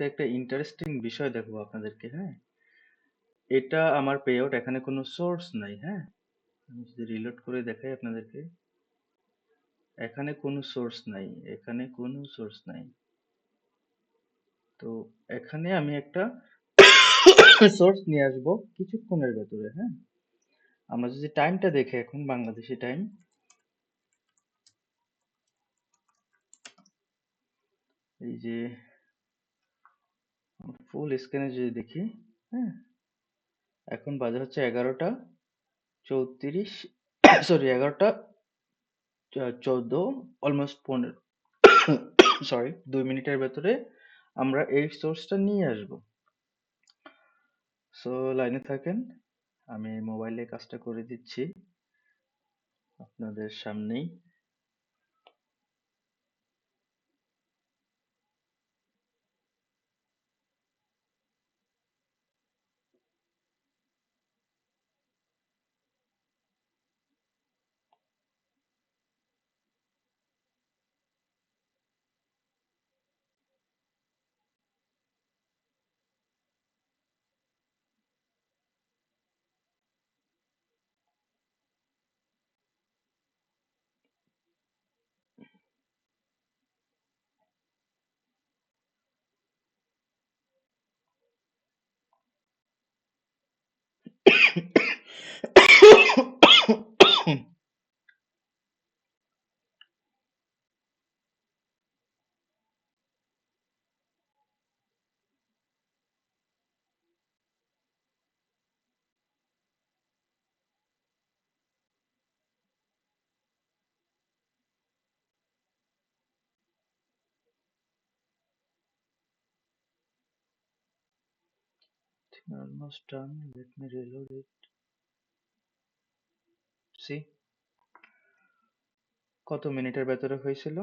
আজকে একটা ইন্টারেস্টিং বিষয় দেখাবো আপনাদেরকে, হ্যাঁ? এটা আমার পে আউট, এখানে কোনো সোর্স নাই, হ্যাঁ? আমি যদি রিলোড করে দেখাই আপনাদেরকে, এখানে কোনো সোর্স নাই, এখানে কোনো সোর্স নাই। তো এখানে আমি একটা সোর্স নিয়ে আসবো কিছুক্ষণের ভেতরে, হ্যাঁ? আমরা যদি টাইমটা দেখে এখন বাংলাদেশি টাইম, এই যে ফুল স্ক্রিনে যদি দেখি, হ্যাঁ? এখন বাজে হচ্ছে 11টা 34, সরি 11টা 14, অলমোস্ট 15, সরি 2 মিনিটের ভেতরে আমরা এই সোর্সটা নিয়ে আসব। সো লাইনে থাকেন, আমি মোবাইলে কাজটা করে দিচ্ছি আপনাদের সামনেই। Almost done, let me reload it. See কত মিনিটের ভেতরে হয়েছিল?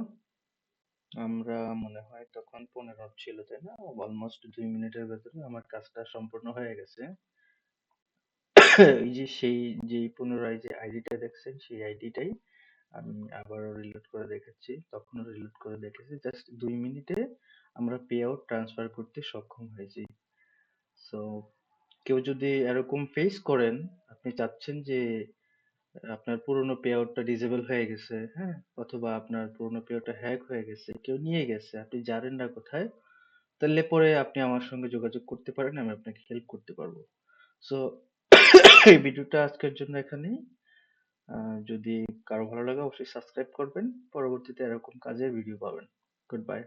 আমরা মনে হয় তখন 15 ছিল, তাই না? অলমোস্ট 2 মিনিটের ভেতরে আমার কাজটা সম্পূর্ণ হয়ে গেছে। এই যে সেই যেই পুনরায় যে আইডিটা দেখছেন, সেই আইডিটাই আমি আবারও রিলোড করে দেখাচ্ছি, তখনও রিলোড করে দেখেছি, জাস্ট 2 মিনিটে আমরা পে আউট ট্রান্সফার করতে সক্ষম হয়েছি। সো কেউ যদি এরকম ফেস করেন, আপনি চাচ্ছেন যে আপনার পুরোনো পে আউটটা ডিজেবল হয়ে গেছে, হ্যাঁ, অথবা আপনার পুরোনো পে আউটটা হ্যাক হয়ে গেছে, কেউ নিয়ে গেছে, আপনি জানেন না কোথায়, তাহলে পরে আপনি আমার সঙ্গে যোগাযোগ করতে পারেন, আমি আপনাকে হেল্প করতে পারবো। সো এই ভিডিওটা আজকের জন্য এখানেই। যদি কারো ভালো লাগে অবশ্যই সাবস্ক্রাইব করবেন, পরবর্তীতে এরকম কাজের ভিডিও পাবেন। Good bye.